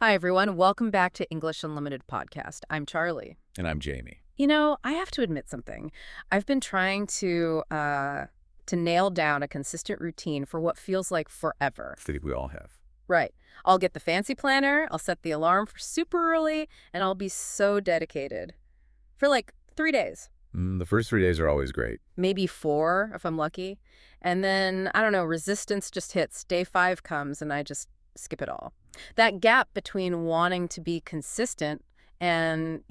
Hi, everyone. Welcome back to English Unlimited podcast. I'm Charlie. And I'm Jamie. I have to admit something. I've been trying to nail down a consistent routine for what feels like forever. I think we all have. Right. I'll get the fancy planner, I'll set the alarm for super early, and I'll be so dedicated for like 3 days. The first 3 days are always great. Maybe 4 if I'm lucky. And then, I don't know, resistance just hits. Day 5 comes and I just skip it all. That gap between wanting to be consistent and,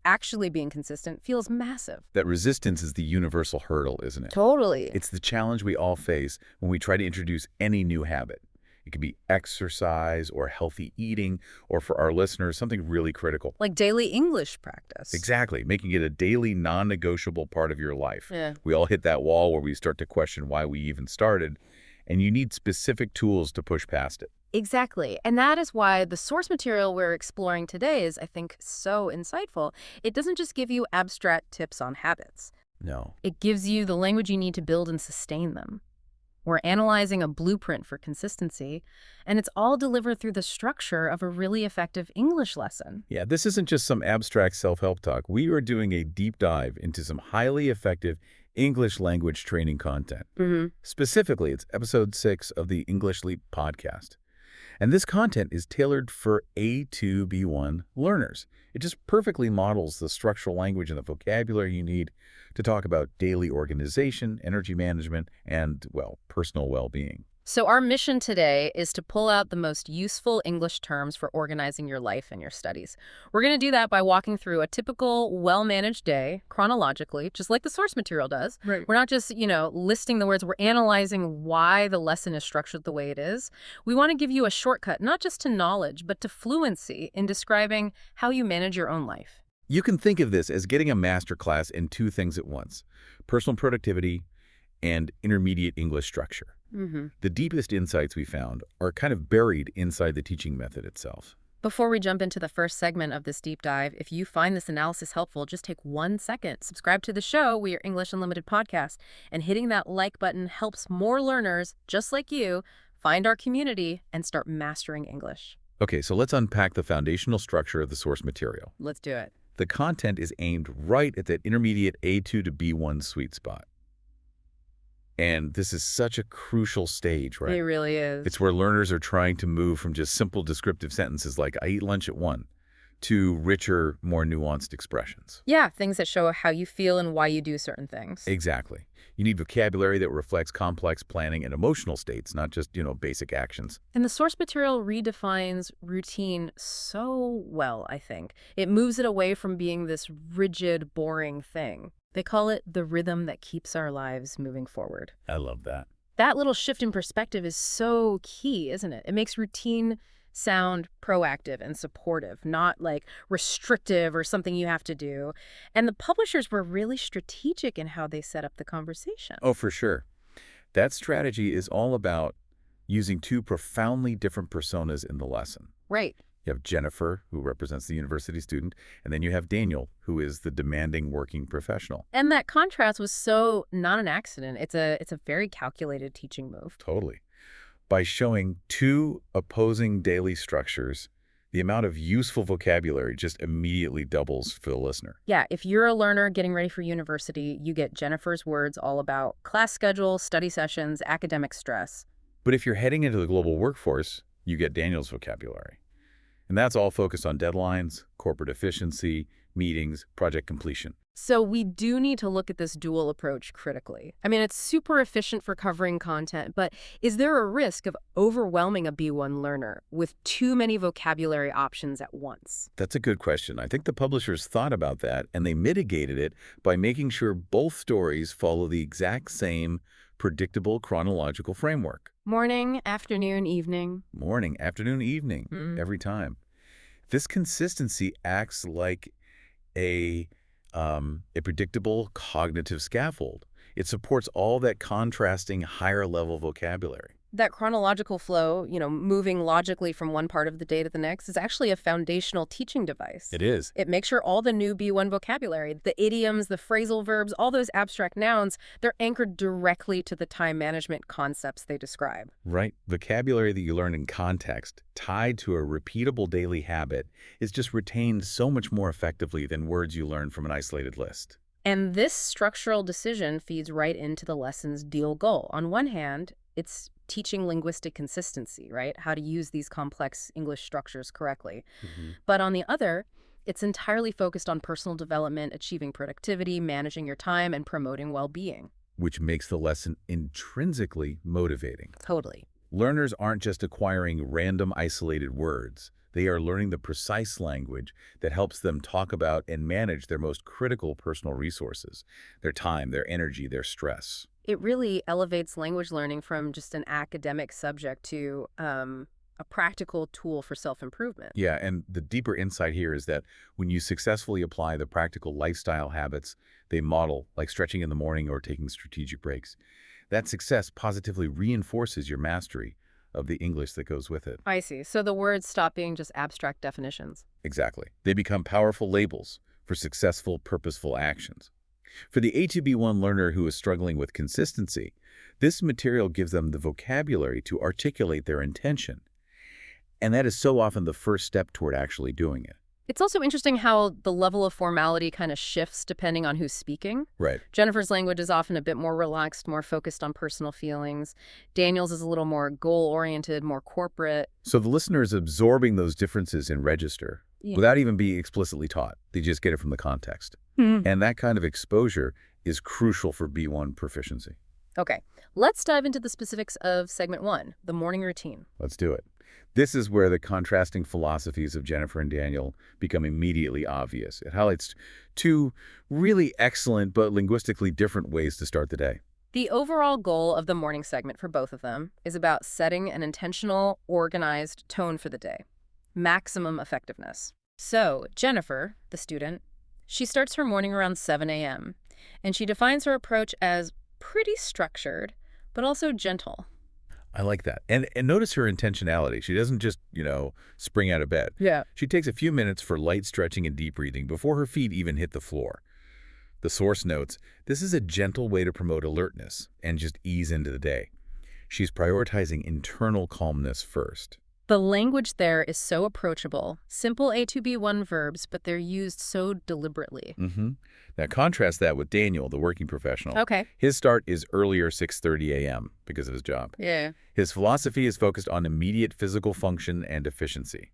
actually being consistent feels massive. That resistance is the universal hurdle, isn't it? Totally. It's the challenge we all face when we try to introduce any new habit. It could be exercise or healthy eating, or for our listeners, something really critical. Like daily English practice. Exactly, making it a daily, non-negotiable part of your life. Yeah. We all hit that wall where we start to question why we even started, and you need specific tools to push past it. Exactly. And that is why the source material we're exploring today is, I think, so insightful. It doesn't just give you abstract tips on habits. No. It gives you the language you need to build and sustain them. We're analyzing a blueprint for consistency, and it's all delivered through the structure of a really effective English lesson. Yeah, this isn't just some abstract self-help talk. We are doing a deep dive into some highly effective English language training content. Specifically, it's episode 6 of the English Leap podcast. And this content is tailored for A2, B1 learners. It just perfectly models the structural language and the vocabulary you need to talk about daily organization, energy management, and, well, personal well-being. So our mission today is to pull out the most useful English terms for organizing your life and your studies. We're going to do that by walking through a typical well-managed day chronologically, just like the source material does. Right. We're not just, listing the words. We're analyzing why the lesson is structured the way it is. We want to give you a shortcut, not just to knowledge, but to fluency in describing how you manage your own life. You can think of this as getting a master class in 2 things at once: personal productivity and intermediate English structure. The deepest insights we found are kind of buried inside the teaching method itself. Before we jump into the first segment of this deep dive, if you find this analysis helpful, just take 1 second. Subscribe to the show, We Are English Unlimited podcast, and hitting that like button helps more learners just like you find our community and start mastering English. Okay, so let's unpack the foundational structure of the source material. Let's do it. The content is aimed right at that intermediate A2 to B1 sweet spot. And this is such a crucial stage, right? It really is. It's where learners are trying to move from just simple descriptive sentences like, I eat lunch at 1, to richer, more nuanced expressions. Yeah, things that show how you feel and why you do certain things. Exactly. You need vocabulary that reflects complex planning and emotional states, not just, basic actions. And the source material redefines routine so well, I think. It moves it away from being this rigid, boring thing. They call it the rhythm that keeps our lives moving forward. I love that. That little shift in perspective is so key, isn't it? It makes routine sound proactive and supportive, not like restrictive or something you have to do. And the publishers were really strategic in how they set up the conversation. Oh, for sure. That strategy is all about using 2 profoundly different personas in the lesson. Right. You have Jennifer, who represents the university student, and then you have Daniel, who is the demanding working professional. And that contrast was so not an accident. It's a very calculated teaching move. Totally. By showing 2 opposing daily structures, the amount of useful vocabulary just immediately doubles for the listener. Yeah, if you're a learner getting ready for university, you get Jennifer's words all about class schedule, study sessions, academic stress. But if you're heading into the global workforce, you get Daniel's vocabulary. And that's all focused on deadlines, corporate efficiency, meetings, project completion. So we do need to look at this dual approach critically. I mean, it's super efficient for covering content, but is there a risk of overwhelming a B1 learner with too many vocabulary options at once? That's a good question. I think the publishers thought about that, and they mitigated it by making sure both stories follow the exact same predictable chronological framework. Morning, afternoon, evening. Morning, afternoon, evening, every time. This consistency acts like a predictable cognitive scaffold. It supports all that contrasting higher-level vocabulary. That chronological flow, moving logically from one part of the day to the next, is actually a foundational teaching device. It is. It makes sure all the new B1 vocabulary, the idioms, the phrasal verbs, all those abstract nouns, they're anchored directly to the time management concepts they describe. Right. Vocabulary that you learn in context, tied to a repeatable daily habit, is just retained so much more effectively than words you learn from an isolated list. And this structural decision feeds right into the lesson's dual goal. On one hand, it's teaching linguistic consistency, right? How to use these complex English structures correctly. But on the other, it's entirely focused on personal development, achieving productivity, managing your time, and promoting well-being. Which makes the lesson intrinsically motivating. Totally. Learners aren't just acquiring random isolated words. They are learning the precise language that helps them talk about and manage their most critical personal resources, their time, their energy, their stress. It really elevates language learning from just an academic subject to a practical tool for self-improvement. Yeah, and the deeper insight here is that when you successfully apply the practical lifestyle habits they model, like stretching in the morning or taking strategic breaks, that success positively reinforces your mastery of the English that goes with it. I see. So the words stop being just abstract definitions. Exactly. They become powerful labels for successful, purposeful actions. For the A2B1 learner who is struggling with consistency, this material gives them the vocabulary to articulate their intention. And that is so often the first step toward actually doing it. It's also interesting how the level of formality kind of shifts depending on who's speaking. Right. Jennifer's language is often a bit more relaxed, more focused on personal feelings. Daniel's is a little more goal-oriented, more corporate. So the listener is absorbing those differences in register without even being explicitly taught. They just get it from the context. And that kind of exposure is crucial for B1 proficiency. Okay, let's dive into the specifics of segment 1, the morning routine. Let's do it. This is where the contrasting philosophies of Jennifer and Daniel become immediately obvious. It highlights two really excellent but linguistically different ways to start the day. The overall goal of the morning segment for both of them is about setting an intentional, organized tone for the day. Maximum effectiveness. So, Jennifer, the student, she starts her morning around 7 a.m., and she defines her approach as pretty structured, but also gentle. I like that. And notice her intentionality. She doesn't just, spring out of bed. Yeah. She takes a few minutes for light stretching and deep breathing before her feet even hit the floor. The source notes, this is a gentle way to promote alertness and just ease into the day. She's prioritizing internal calmness first. The language there is so approachable. Simple A2B1 verbs, but they're used so deliberately. Now contrast that with Daniel, the working professional. Okay. His start is earlier 6:30 a.m. because of his job. Yeah. His philosophy is focused on immediate physical function and efficiency.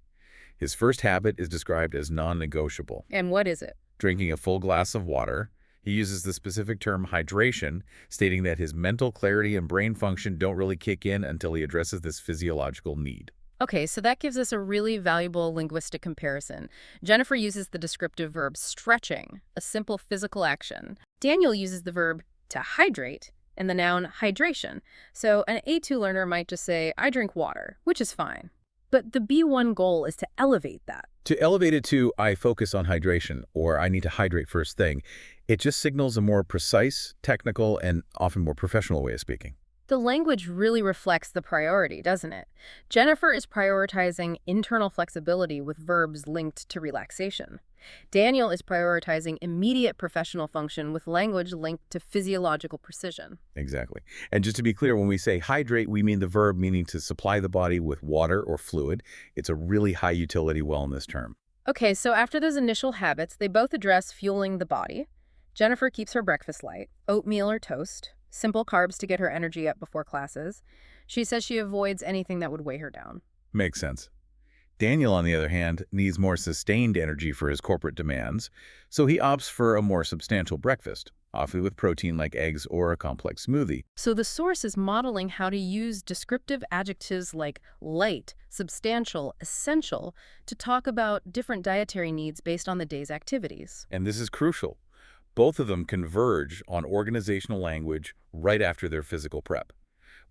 His first habit is described as non-negotiable. And what is it? Drinking a full glass of water. He uses the specific term hydration, stating that his mental clarity and brain function don't really kick in until he addresses this physiological need. Okay, so that gives us a really valuable linguistic comparison. Jennifer uses the descriptive verb stretching, a simple physical action. Daniel uses the verb to hydrate and the noun hydration. So an A2 learner might just say, I drink water, which is fine. But the B1 goal is to elevate that. To elevate it to, I focus on hydration, or I need to hydrate first thing, it just signals a more precise, technical, and often more professional way of speaking. The language really reflects the priority, doesn't it? Jennifer is prioritizing internal flexibility with verbs linked to relaxation. Daniel is prioritizing immediate professional function with language linked to physiological precision. Exactly. And just to be clear, when we say hydrate, we mean the verb meaning to supply the body with water or fluid. It's a really high utility wellness term. Okay, so after those initial habits, they both address fueling the body. Jennifer keeps her breakfast light, oatmeal or toast, simple carbs to get her energy up before classes. She says she avoids anything that would weigh her down. Makes sense. Daniel, on the other hand, needs more sustained energy for his corporate demands, so he opts for a more substantial breakfast, often with protein like eggs or a complex smoothie. So the source is modeling how to use descriptive adjectives like light, substantial, essential to talk about different dietary needs based on the day's activities. And this is crucial. Both of them converge on organizational language right after their physical prep.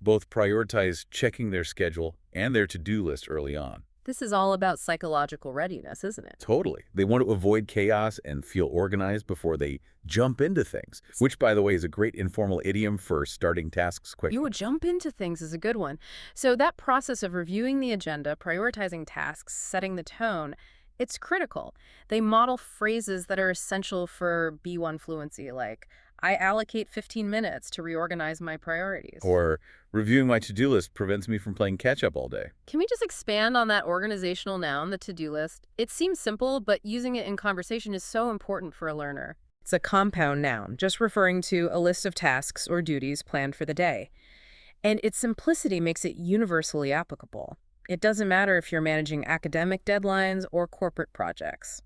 Both prioritize checking their schedule and their to-do list early on. This is all about psychological readiness, isn't it? Totally. They want to avoid chaos and feel organized before they jump into things, which, by the way, is a great informal idiom for starting tasks You quickly. would jump into things is a good one. So that process of reviewing the agenda, prioritizing tasks, setting the tone, it's critical. They model phrases that are essential for B1 fluency, like, I allocate 15 minutes to reorganize my priorities. Or reviewing my to-do list prevents me from playing catch-up all day. Can we just expand on that organizational noun, the to-do list? It seems simple, but using it in conversation is so important for a learner. It's a compound noun, just referring to a list of tasks or duties planned for the day. And its simplicity makes it universally applicable. It doesn't matter if you're managing academic deadlines or corporate projects.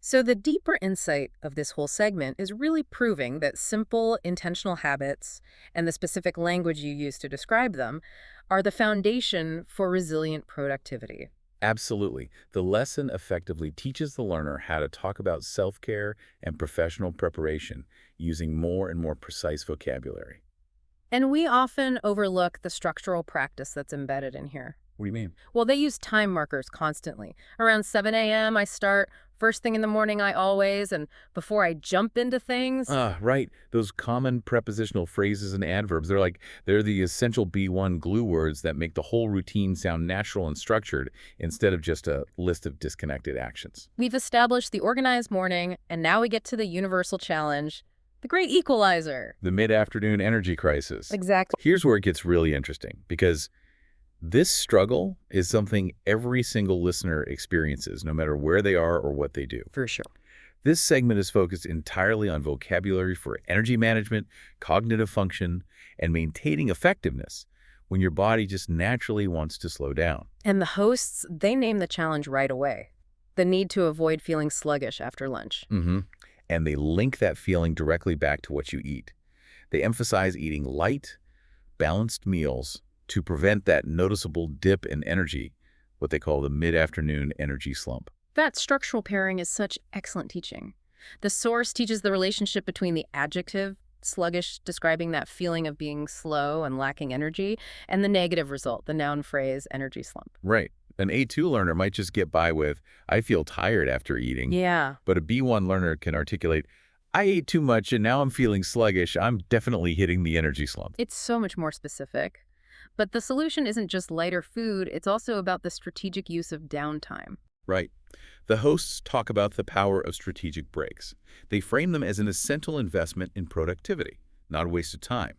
So the deeper insight of this whole segment is really proving that simple, intentional habits and the specific language you use to describe them are the foundation for resilient productivity. Absolutely. The lesson effectively teaches the learner how to talk about self-care and professional preparation using more and more precise vocabulary. And we often overlook the structural practice that's embedded in here. What do you mean? Well, they use time markers constantly. Around 7 a.m., I start. First thing in the morning, I always. And before I jump into things. Right. Those common prepositional phrases and adverbs, they're the essential B1 glue words that make the whole routine sound natural and structured instead of just a list of disconnected actions. We've established the organized morning, and now we get to the universal challenge, the great equalizer. The mid-afternoon energy crisis. Exactly. Here's where it gets really interesting, because this struggle is something every single listener experiences, no matter where they are or what they do. For sure. This segment is focused entirely on vocabulary for energy management, cognitive function, and maintaining effectiveness when your body just naturally wants to slow down. And the hosts, they name the challenge right away. The need to avoid feeling sluggish after lunch. And they link that feeling directly back to what you eat. They emphasize eating light, balanced meals to prevent that noticeable dip in energy, what they call the mid-afternoon energy slump. That structural pairing is such excellent teaching. The source teaches the relationship between the adjective, sluggish, describing that feeling of being slow and lacking energy, and the negative result, the noun phrase, energy slump. Right. An A2 learner might just get by with, I feel tired after eating. Yeah. But a B1 learner can articulate, I ate too much and now I'm feeling sluggish. I'm definitely hitting the energy slump. It's so much more specific. But the solution isn't just lighter food, it's also about the strategic use of downtime. Right. The hosts talk about the power of strategic breaks. They frame them as an essential investment in productivity, not a waste of time.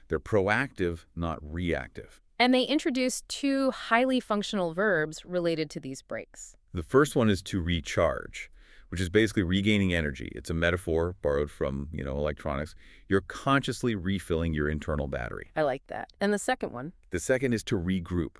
They're proactive, not reactive. And they introduce two highly functional verbs related to these breaks. The first one is to recharge, which is basically regaining energy. It's a metaphor borrowed from, electronics. You're consciously refilling your internal battery. I like that. And the second one? The second is to regroup,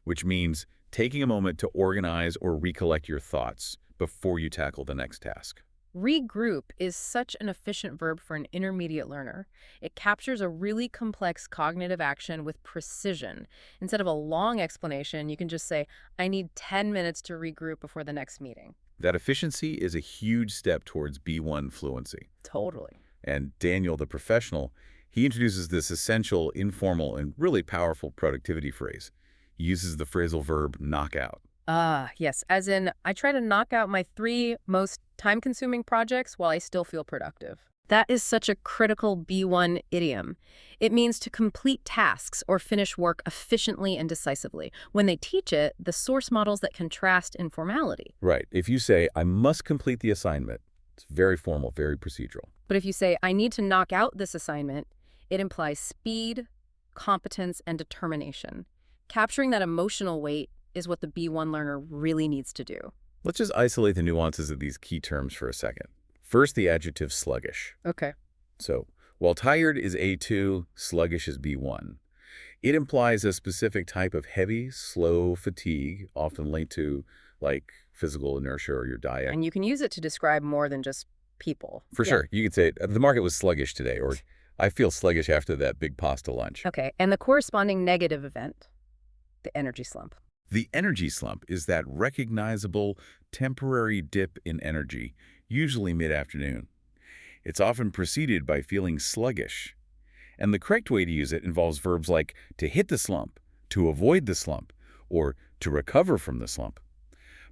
which means taking a moment to organize or recollect your thoughts before you tackle the next task. Regroup is such an efficient verb for an intermediate learner. It captures a really complex cognitive action with precision. Instead of a long explanation, you can just say, I need 10 minutes to regroup before the next meeting. That efficiency is a huge step towards B1 fluency. Totally. And Daniel, the professional, he introduces this essential, informal, and really powerful productivity phrase. He uses the phrasal verb knock out. Yes. As in, I try to knock out my 3 most time-consuming projects while I still feel productive. That is such a critical B1 idiom. It means to complete tasks or finish work efficiently and decisively. When they teach it, the source models that contrast informality. Right. If you say, I must complete the assignment, it's very formal, very procedural. But if you say, I need to knock out this assignment, it implies speed, competence, and determination. Capturing that emotional weight is what the B1 learner really needs to do. Let's just isolate the nuances of these key terms for a second. First, the adjective sluggish. Okay. So, while tired is A2, sluggish is B1. It implies a specific type of heavy, slow fatigue, often linked to, physical inertia or your diet. And you can use it to describe more than just people. For sure. You could say, the market was sluggish today, or I feel sluggish after that big pasta lunch. Okay. And the corresponding negative event, the energy slump. The energy slump is that recognizable, temporary dip in energy, usually mid-afternoon. It's often preceded by feeling sluggish. And the correct way to use it involves verbs like to hit the slump, to avoid the slump, or to recover from the slump.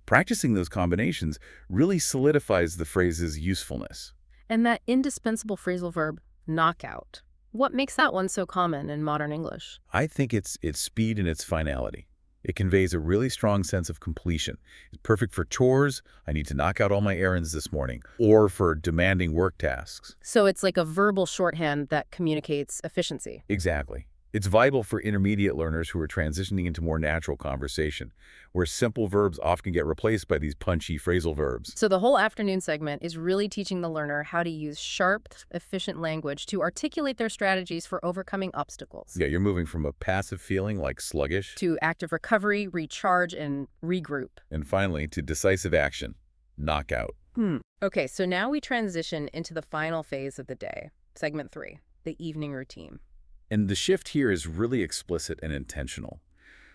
Practicing those combinations really solidifies the phrase's usefulness. And that indispensable phrasal verb, knockout. What makes that one so common in modern English? I think it's its speed and its finality. It conveys a really strong sense of completion. It's perfect for chores, I need to knock out all my errands this morning, or for demanding work tasks. So it's like a verbal shorthand that communicates efficiency. Exactly. It's vital for intermediate learners who are transitioning into more natural conversation, where simple verbs often get replaced by these punchy phrasal verbs. So the whole afternoon segment is really teaching the learner how to use sharp, efficient language to articulate their strategies for overcoming obstacles. Yeah, you're moving from a passive feeling like sluggish To active recovery, recharge, and regroup. and finally to decisive action, knockout. Okay, so now we transition into the final phase of the day, segment 3, the evening routine. And the shift here is really explicit and intentional.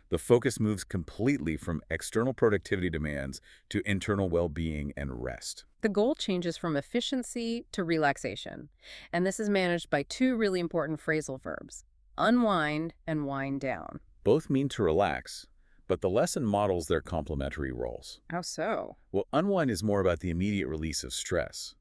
The focus moves completely from external productivity demands to internal well-being and rest. The goal changes from efficiency to relaxation, and this is managed by 2 really important phrasal verbs, unwind and wind down. Both mean to relax, but the lesson models their complementary roles. How so? Well, unwind is more about the immediate release of stress,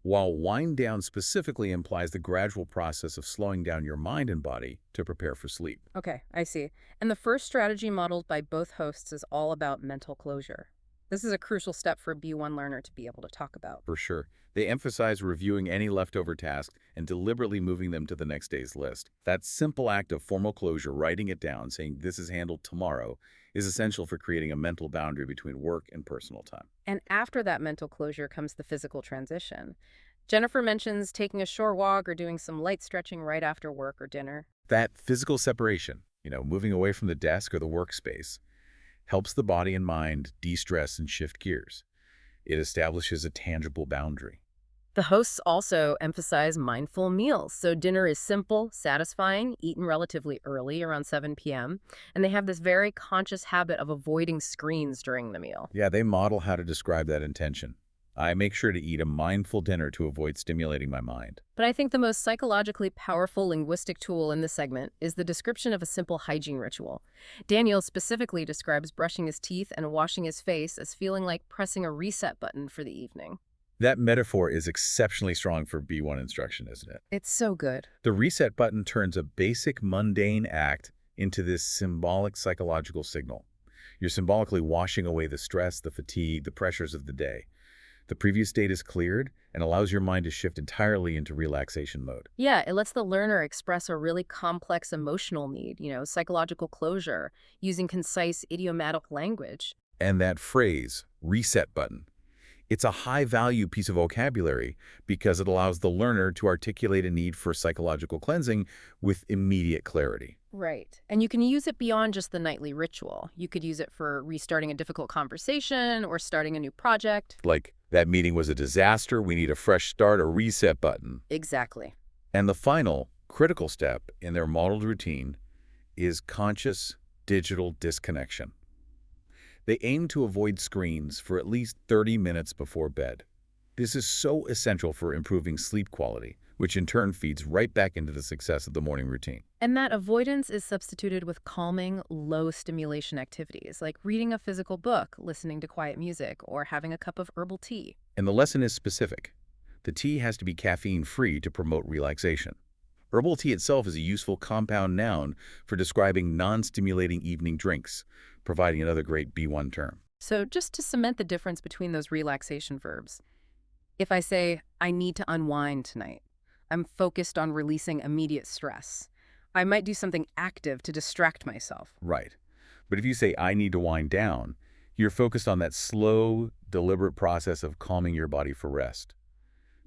while wind down specifically implies the gradual process of slowing down your mind and body to prepare for sleep. Okay, I see. And the first strategy modeled by both hosts is all about mental closure. This is a crucial step for a B1 learner to be able to talk about. For sure. They emphasize reviewing any leftover tasks and deliberately moving them to the next day's list. That simple act of formal closure, writing it down, saying this is handled tomorrow, is essential for creating a mental boundary between work and personal time. And after that mental closure comes the physical transition. Jennifer mentions taking a short walk or doing some light stretching right after work or dinner. That physical separation, moving away from the desk or the workspace, helps the body and mind de-stress and shift gears. It establishes a tangible boundary. The hosts also emphasize mindful meals. So dinner is simple, satisfying, eaten relatively early, around 7 p.m., and they have this very conscious habit of avoiding screens during the meal. Yeah, they model how to describe that intention. I make sure to eat a mindful dinner to avoid stimulating my mind. But I think the most psychologically powerful linguistic tool in this segment is the description of a simple hygiene ritual. Daniel specifically describes brushing his teeth and washing his face as feeling like pressing a reset button for the evening. That metaphor is exceptionally strong for B1 instruction, isn't it? It's so good. The reset button turns a basic mundane act into this symbolic psychological signal. You're symbolically washing away the stress, the fatigue, the pressures of the day. The previous state is cleared and allows your mind to shift entirely into relaxation mode. Yeah, it lets the learner express a really complex emotional need, psychological closure, using concise idiomatic language. And that phrase, reset button, it's a high-value piece of vocabulary because it allows the learner to articulate a need for psychological cleansing with immediate clarity. Right. And you can use it beyond just the nightly ritual. You could use it for restarting a difficult conversation or starting a new project. Like, that meeting was a disaster, we need a fresh start, a reset button. Exactly. And the final, critical step in their modeled routine is conscious digital disconnection. They aim to avoid screens for at least 30 minutes before bed. This is so essential for improving sleep quality, which in turn feeds right back into the success of the morning routine. And that avoidance is substituted with calming, low-stimulation activities, like reading a physical book, listening to quiet music, or having a cup of herbal tea. And the lesson is specific. The tea has to be caffeine-free to promote relaxation. Herbal tea itself is a useful compound noun for describing non-stimulating evening drinks, providing another great B1 term. So just to cement the difference between those relaxation verbs, if I say, I need to unwind tonight, I'm focused on releasing immediate stress. I might do something active to distract myself. Right. But if you say, I need to wind down, you're focused on that slow, deliberate process of calming your body for rest.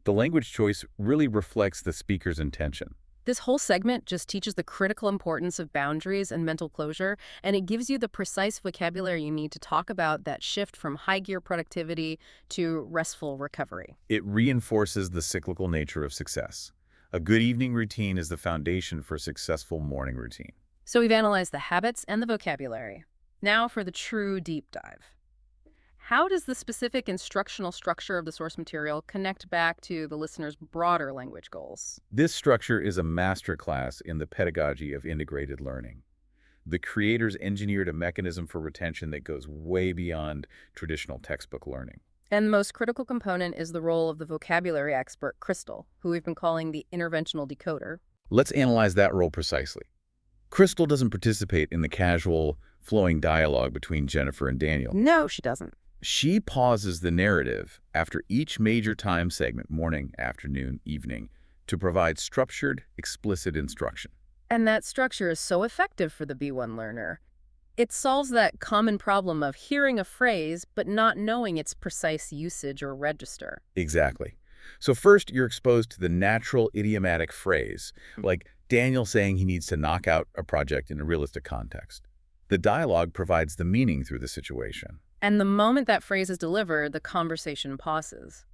The language choice really reflects the speaker's intention. This whole segment just teaches the critical importance of boundaries and mental closure, and it gives you the precise vocabulary you need to talk about that shift from high-gear productivity to restful recovery. It reinforces the cyclical nature of success. A good evening routine is the foundation for a successful morning routine. So we've analyzed the habits and the vocabulary. Now for the true deep dive. How does the specific instructional structure of the source material connect back to the listener's broader language goals? This structure is a masterclass in the pedagogy of integrated learning. The creators engineered a mechanism for retention that goes way beyond traditional textbook learning. And the most critical component is the role of the vocabulary expert, Crystal, who we've been calling the interventional decoder. Let's analyze that role precisely. Crystal doesn't participate in the casual, flowing dialogue between Jennifer and Daniel. No, she doesn't. She pauses the narrative after each major time segment, morning, afternoon, evening, to provide structured, explicit instruction. And that structure is so effective for the B1 learner. It solves that common problem of hearing a phrase but not knowing its precise usage or register. Exactly. So first, you're exposed to the natural idiomatic phrase, like Daniel saying he needs to knock out a project in a realistic context. The dialogue provides the meaning through the situation. And the moment that phrase is delivered, the conversation pauses.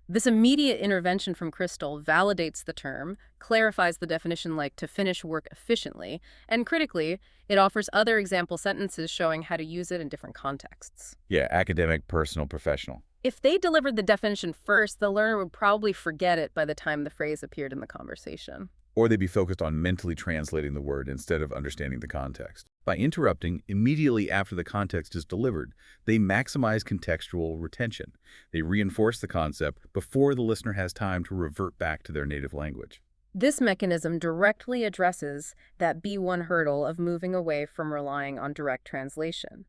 This immediate intervention from Crystal validates the term, clarifies the definition like to finish work efficiently, and critically, it offers other example sentences showing how to use it in different contexts. Yeah, academic, personal, professional. If they delivered the definition first, the learner would probably forget it by the time the phrase appeared in the conversation. Or they'd be focused on mentally translating the word instead of understanding the context. By interrupting immediately after the context is delivered, they maximize contextual retention. They reinforce the concept before the listener has time to revert back to their native language. This mechanism directly addresses that B1 hurdle of moving away from relying on direct translation.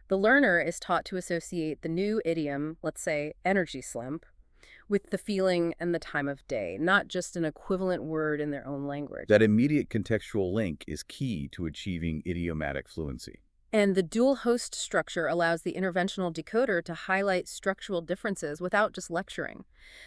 The learner is taught to associate the new idiom, let's say energy slump, with the feeling and the time of day, not just an equivalent word in their own language. That immediate contextual link is key to achieving idiomatic fluency. And the dual host structure allows the interventional decoder to highlight structural differences without just lecturing,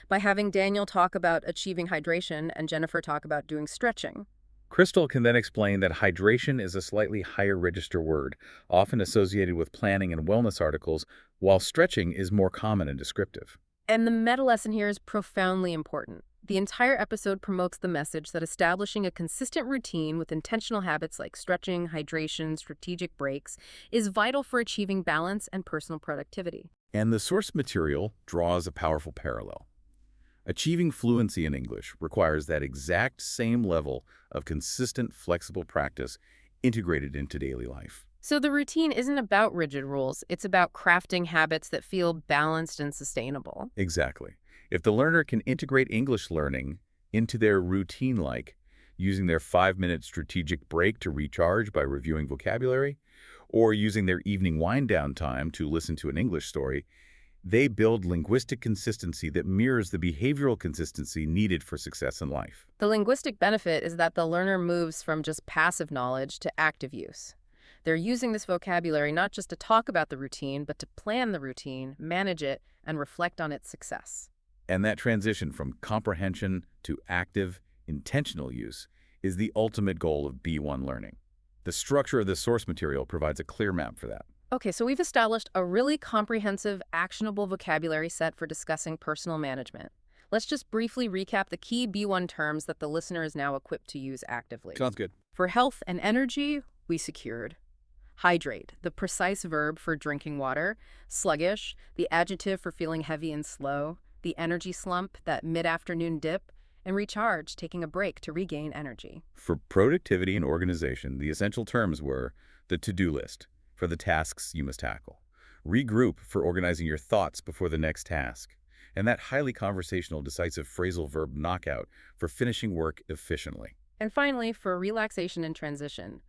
by having Daniel talk about achieving hydration and Jennifer talk about doing stretching. Crystal can then explain that hydration is a slightly higher register word, often associated with planning and wellness articles, while stretching is more common and descriptive. And the meta lesson here is profoundly important. The entire episode promotes the message that establishing a consistent routine with intentional habits like stretching, hydration, strategic breaks is vital for achieving balance and personal productivity. And the source material draws a powerful parallel. Achieving fluency in English requires that exact same level of consistent, flexible practice integrated into daily life. So the routine isn't about rigid rules, it's about crafting habits that feel balanced and sustainable. Exactly. If the learner can integrate English learning into their routine, like using their 5-minute strategic break to recharge by reviewing vocabulary, or using their evening wind-down time to listen to an English story, they build linguistic consistency that mirrors the behavioral consistency needed for success in life. The linguistic benefit is that the learner moves from just passive knowledge to active use. They're using this vocabulary not just to talk about the routine, but to plan the routine, manage it, and reflect on its success. And that transition from comprehension to active, intentional use is the ultimate goal of B1 learning. The structure of the source material provides a clear map for that. Okay, so we've established a really comprehensive, actionable vocabulary set for discussing personal management. Let's just briefly recap the key B1 terms that the listener is now equipped to use actively. Sounds good. For health and energy, we secured hydrate, the precise verb for drinking water; sluggish, the adjective for feeling heavy and slow; the energy slump, that mid-afternoon dip; and recharge, taking a break to regain energy. For productivity and organization, the essential terms were the to-do list for the tasks you must tackle, regroup for organizing your thoughts before the next task, and that highly conversational decisive phrasal verb knockout for finishing work efficiently. And finally, for relaxation and transition,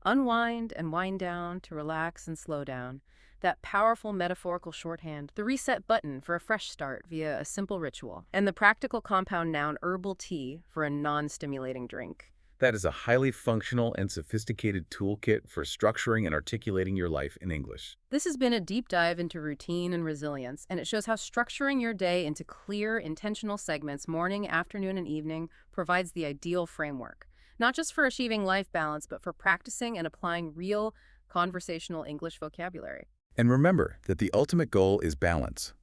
unwind and wind down to relax and slow down. That powerful metaphorical shorthand, the reset button for a fresh start via a simple ritual, and the practical compound noun herbal tea for a non-stimulating drink. That is a highly functional and sophisticated toolkit for structuring and articulating your life in English. This has been a deep dive into routine and resilience, and it shows how structuring your day into clear, intentional segments, morning, afternoon, and evening, provides the ideal framework, not just for achieving life balance, but for practicing and applying real conversational English vocabulary. And remember that the ultimate goal is balance.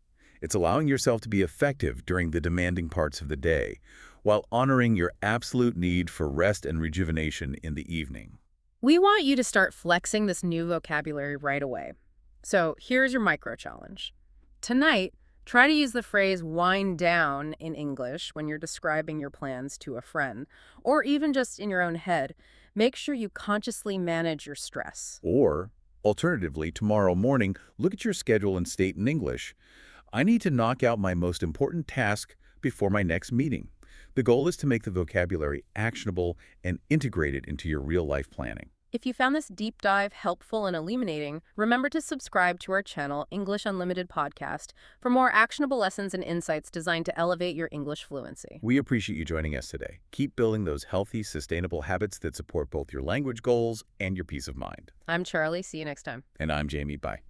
It's allowing yourself to be effective during the demanding parts of the day, while honoring your absolute need for rest and rejuvenation in the evening. We want you to start flexing this new vocabulary right away. So here's your micro challenge. Tonight, try to use the phrase wind down in English when you're describing your plans to a friend, or even just in your own head. Make sure you consciously manage your stress. Or, alternatively, tomorrow morning, look at your schedule and state in English, I need to knock out my most important task before my next meeting. The goal is to make the vocabulary actionable and integrate it into your real-life planning. If you found this deep dive helpful and illuminating, remember to subscribe to our channel, English Unlimited Podcast, for more actionable lessons and insights designed to elevate your English fluency. We appreciate you joining us today. Keep building those healthy, sustainable habits that support both your language goals and your peace of mind. I'm Charlie. See you next time. And I'm Jamie. Bye.